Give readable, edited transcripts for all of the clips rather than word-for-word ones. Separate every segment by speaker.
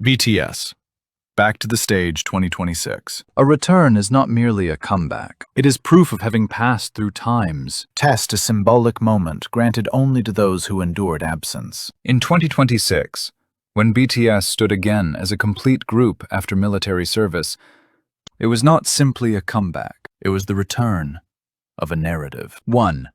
Speaker 1: BTS, Back to the Stage 2026.
Speaker 2: A return is not merely a comeback.
Speaker 1: It is proof of having passed through times.
Speaker 3: Test a symbolic moment granted only to those who endured absence.
Speaker 2: In 2026, when BTS stood again as a complete group after military service, it was not simply a comeback. It was the return of a narrative. 1.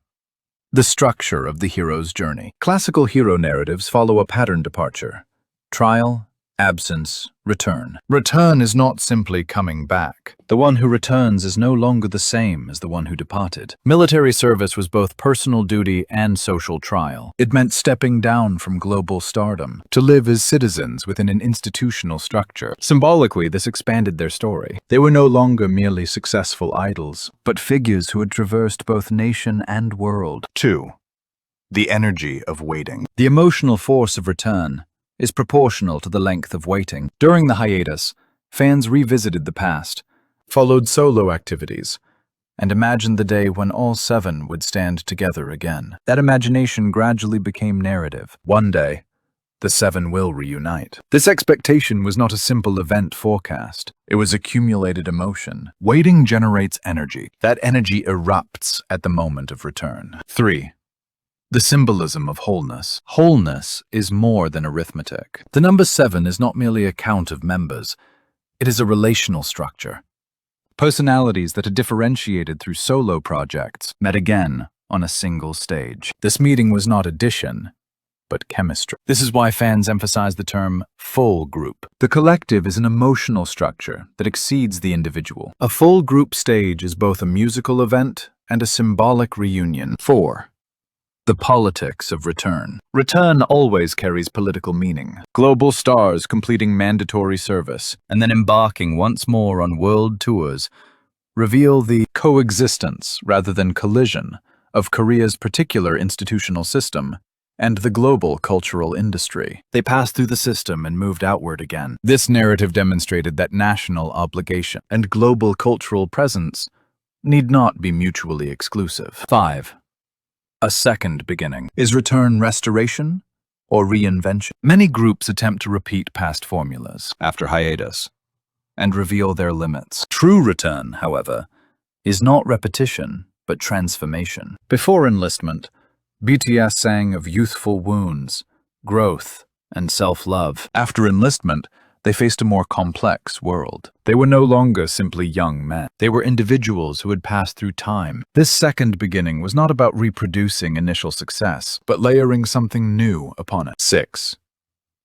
Speaker 2: The structure of the hero's journey. Classical hero narratives follow a pattern departure: trial, absence, return.
Speaker 1: Return is not simply coming back.
Speaker 2: The one who returns is no longer the same as the one who departed.
Speaker 1: Military service was both personal duty and social trial.
Speaker 2: It meant stepping down from global stardom
Speaker 1: To live as citizens within an institutional structure.
Speaker 2: Symbolically, this expanded their story. They were no longer merely successful idols, but figures who had traversed both nation and world.
Speaker 1: 2. The energy of waiting.
Speaker 2: The emotional force of return is proportional to the length of waiting. During the hiatus, fans revisited the past,
Speaker 1: Followed solo activities.
Speaker 2: and imagined the day when all 7 would stand together again. That imagination gradually became narrative.
Speaker 1: One day, the 7 will reunite. This expectation was not a simple event forecast.
Speaker 2: It was accumulated emotion.
Speaker 1: Waiting generates energy.
Speaker 2: That energy erupts at the moment of return.
Speaker 1: 3. The symbolism of wholeness.
Speaker 2: Wholeness is more than arithmetic. The number 7 is not merely a count of members. It is a relational structure. Personalities that are differentiated through solo projects met again on a single stage. This meeting was not addition, but chemistry. This is why fans emphasize the term full group. The collective is an emotional structure that exceeds the individual. A full group stage is both a musical event and a symbolic reunion. 4. The politics of return. Return always carries political meaning. Global stars completing mandatory service and then embarking once more on world tours reveal the coexistence rather than collision of Korea's particular institutional system and the global cultural industry. They passed through the system and moved outward again. This narrative demonstrated that national obligation and global cultural presence need not be mutually exclusive. 5. A second beginning. Is return restoration or reinvention? Many groups attempt to repeat past formulas after hiatus and reveal their limits. True return, however, is not repetition, but transformation. Before enlistment, BTS sang of youthful wounds, growth, and self-love. After enlistment, they faced a more complex world. They were no longer simply young men. They were individuals who had passed through time. This second beginning was not about reproducing initial success, but layering something new upon it. 6.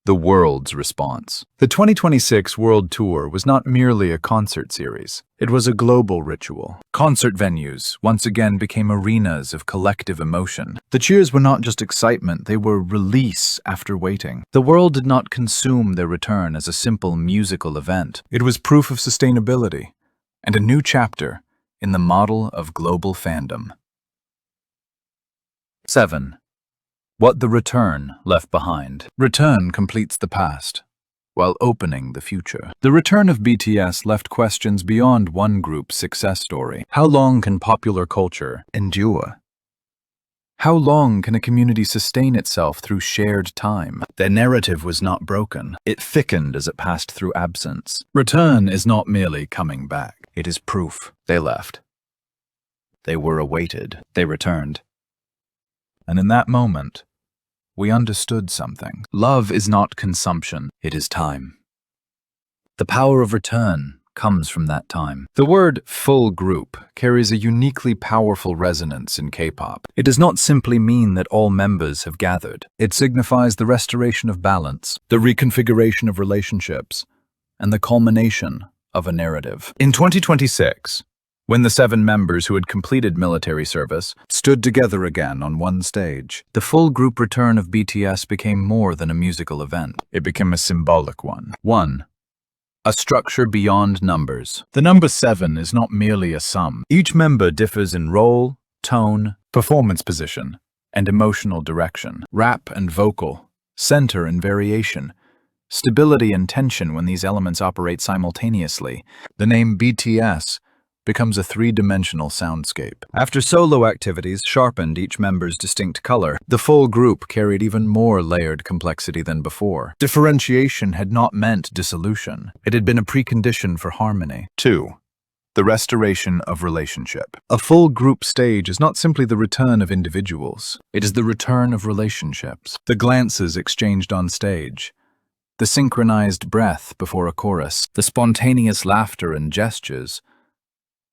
Speaker 2: The world's response. The 2026 World Tour was not merely a concert series. It was a global ritual. Concert venues once again became arenas of collective emotion. The cheers were not just excitement, they were release after waiting. The world did not consume their return as a simple musical event. It was proof of sustainability and a new chapter in the model of global fandom. 7. What the return left behind. Return completes the past, while opening the future. The return of BTS left questions beyond one group's success story. How long can popular culture endure? How long can a community sustain itself through shared time? Their narrative was not broken. It thickened as it passed through absence. Return is not merely coming back. It is proof. They left. They were awaited. They returned. And in that moment, we understood something. Love is not consumption, it is time. The power of return comes from that time. The word full group carries a uniquely powerful resonance in K-pop. It does not simply mean that all members have gathered. It signifies the restoration of balance, the reconfiguration of relationships, and the culmination of a narrative. In 2026, when the 7 members who had completed military service stood together again on one stage, the full group return of BTS became more than a musical event. It became a symbolic one. 1. A structure beyond numbers. The number 7 is not merely a sum. Each member differs in role, tone, performance position, and emotional direction. Rap and vocal, center and variation, stability and tension when these elements operate simultaneously. The name BTS becomes a three-dimensional soundscape. After solo activities sharpened each member's distinct color, the full group carried even more layered complexity than before. Differentiation had not meant dissolution. It had been a precondition for harmony. 2. The restoration of relationship. A full group stage is not simply the return of individuals. It is the return of relationships. The glances exchanged on stage, the synchronized breath before a chorus, the spontaneous laughter and gestures.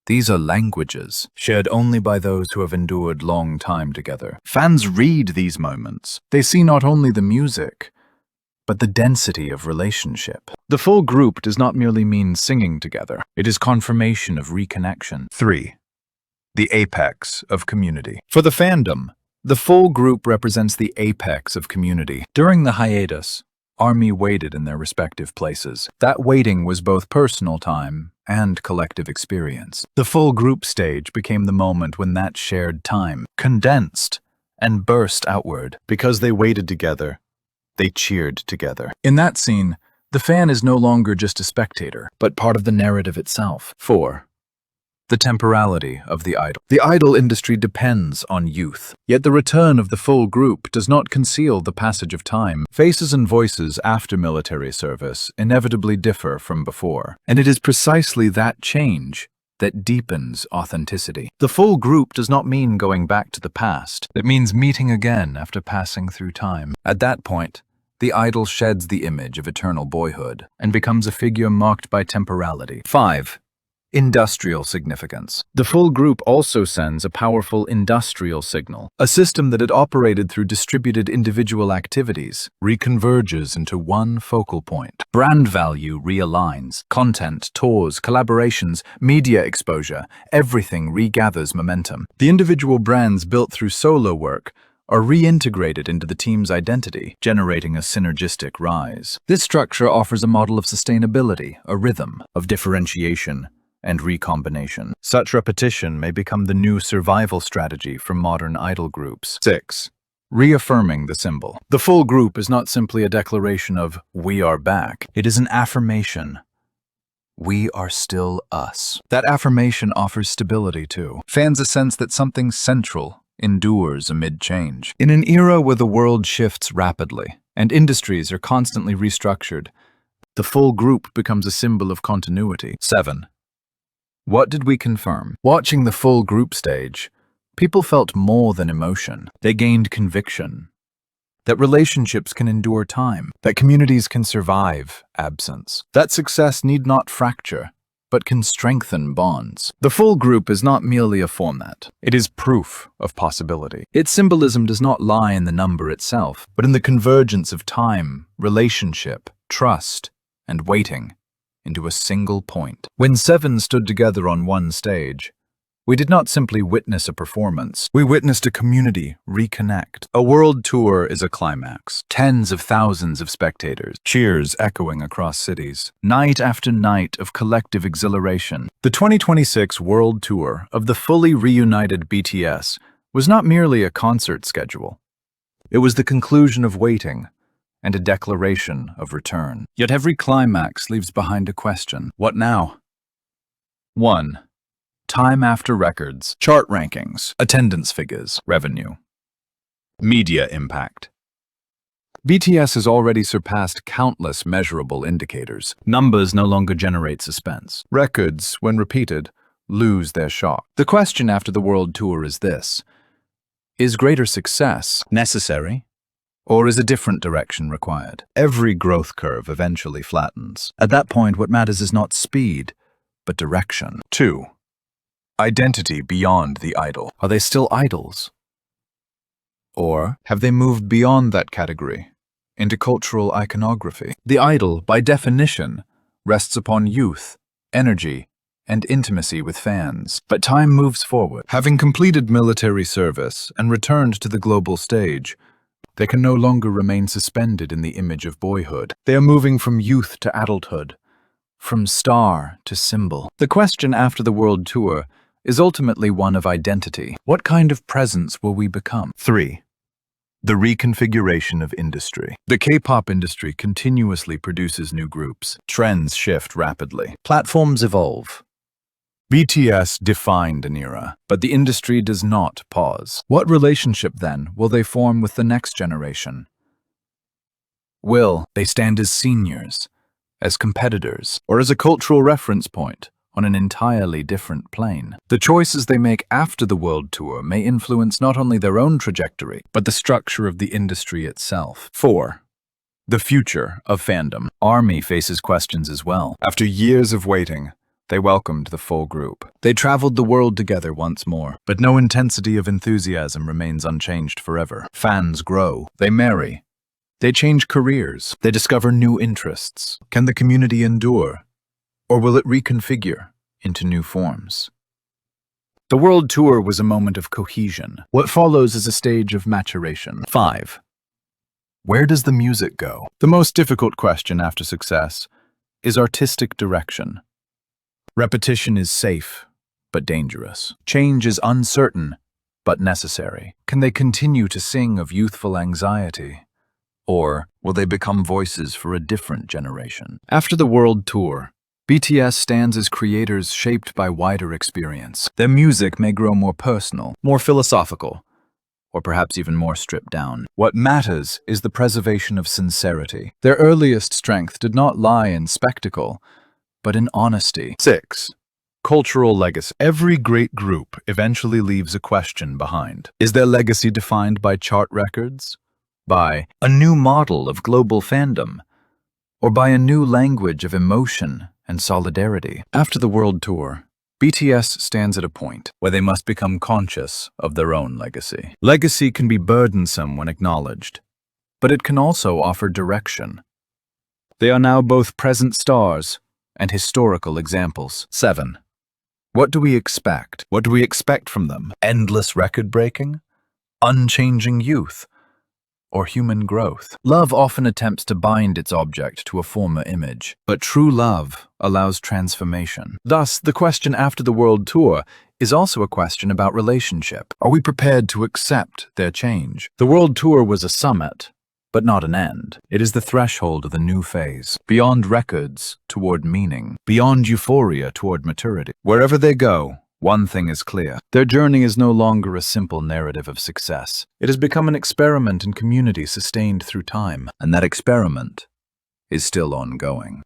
Speaker 2: These are languages shared only by those who have endured long time together. Fans read these moments. They see not only the music, but the density of relationship. The full group does not merely mean singing together. It is confirmation of reconnection. 3. The apex of community. For the fandom, the full group represents the apex of community. During the hiatus, ARMY waited in their respective places. That waiting was both personal time and collective experience. The full group stage became the moment when that shared time condensed and burst outward. Because they waited together, they cheered together. In that scene, the fan is no longer just a spectator, but part of the narrative itself. 4. The temporality of the idol. The idol industry depends on youth, yet the return of the full group does not conceal the passage of time. Faces and voices after military service inevitably differ from before, and it is precisely that change that deepens authenticity. The full group does not mean going back to the past. It means meeting again after passing through time. At that point, the idol sheds the image of eternal boyhood and becomes a figure marked by temporality. 5. Industrial significance. The full group also sends a powerful industrial signal. A system that had operated through distributed individual activities reconverges into one focal point. Brand value realigns. Content, tours, collaborations, media exposure, everything regathers momentum. The individual brands built through solo work are reintegrated into the team's identity, generating a synergistic rise. This structure offers a model of sustainability, a rhythm of differentiation and recombination. Such repetition may become the new survival strategy for modern idol groups. 6. Reaffirming the symbol. The full group is not simply a declaration of "we are back." It is an affirmation. We are still us. That affirmation offers stability too. Fans a sense that something central endures amid change. In an era where the world shifts rapidly and industries are constantly restructured, the full group becomes a symbol of continuity. 7. What did we confirm? Watching the full group stage, people felt more than emotion. They gained conviction that relationships can endure time, that communities can survive absence, that success need not fracture, but can strengthen bonds. The full group is not merely a format. It is proof of possibility. Its symbolism does not lie in the number itself, but in the convergence of time, relationship, trust, and waiting into a single point. When 7 stood together on one stage, we did not simply witness a performance. We witnessed a community reconnect. A world tour is a climax. Tens of thousands of spectators, cheers echoing across cities. Night after night of collective exhilaration. The 2026 World Tour of the fully reunited BTS was not merely a concert schedule. It was the conclusion of waiting and a declaration of return. Yet every climax leaves behind a question. What now? 1. Time after records, chart rankings, attendance figures, revenue. Media impact. BTS has already surpassed countless measurable indicators. Numbers no longer generate suspense. Records, when repeated, lose their shock. The question after the world tour is this: is greater success necessary? Or is a different direction required? Every growth curve eventually flattens. At that point, what matters is not speed, but direction. 2. Identity beyond the idol. Are they still idols? Or have they moved beyond that category into cultural iconography? The idol, by definition, rests upon youth, energy, and intimacy with fans. But time moves forward. Having completed military service and returned to the global stage, they can no longer remain suspended in the image of boyhood. They are moving from youth to adulthood, from star to symbol. The question after the world tour is ultimately one of identity. What kind of presence will we become? 3. The reconfiguration of industry. The K-pop industry continuously produces new groups. Trends shift rapidly. Platforms evolve.
Speaker 1: BTS defined an era.
Speaker 2: But the industry does not pause. What relationship, then, will they form with the next generation? Will they stand as seniors, as competitors, or as a cultural reference point on an entirely different plane? The choices they make after the world tour may influence not only their own trajectory, but the structure of the industry itself.
Speaker 1: 4. The future of fandom.
Speaker 2: ARMY faces questions as well.
Speaker 1: After years of waiting, they welcomed the full group.
Speaker 2: They traveled the world together once more.
Speaker 1: But no intensity of enthusiasm remains unchanged forever.
Speaker 2: Fans grow. They marry. They change careers. They discover new interests.
Speaker 1: Can the community endure, or will it reconfigure into new forms?
Speaker 2: The world tour was a moment of cohesion. What follows is a stage of maturation.
Speaker 1: 5. Where does the music go? The most difficult question after success is artistic direction. Repetition is safe, but dangerous.
Speaker 2: Change is uncertain, but necessary. Can they continue to sing of youthful anxiety? Or will they become voices for a different generation? After the world tour, BTS stands as creators shaped by wider experience. Their music may grow more personal, more philosophical, or perhaps even more stripped down. What matters is the preservation of sincerity. Their earliest strength did not lie in spectacle, but in honesty.
Speaker 1: 6. Cultural legacy. Every great group eventually leaves a question behind. Is their legacy defined by chart records?
Speaker 2: By a new model of global fandom? Or by a new language of emotion and solidarity? After the world tour, BTS stands at a point where they must become conscious of their own legacy.
Speaker 1: Legacy can be burdensome when acknowledged,
Speaker 2: but it can also offer direction. They are now both present stars and historical examples.
Speaker 1: 7.
Speaker 2: What do we expect?
Speaker 1: What do we expect from them? Endless record-breaking? Unchanging youth? Or human growth?
Speaker 2: Love often attempts to bind its object to a former image, but true love allows transformation. Thus, the question after the world tour is also a question about relationship. Are we prepared to accept their change? The world tour was a summit, but not an end. It is the threshold of the new phase, beyond records toward meaning, beyond euphoria toward maturity. Wherever they go, one thing is clear. Their journey is no longer a simple narrative of success. It has become an experiment in community sustained through time, and that experiment is still ongoing.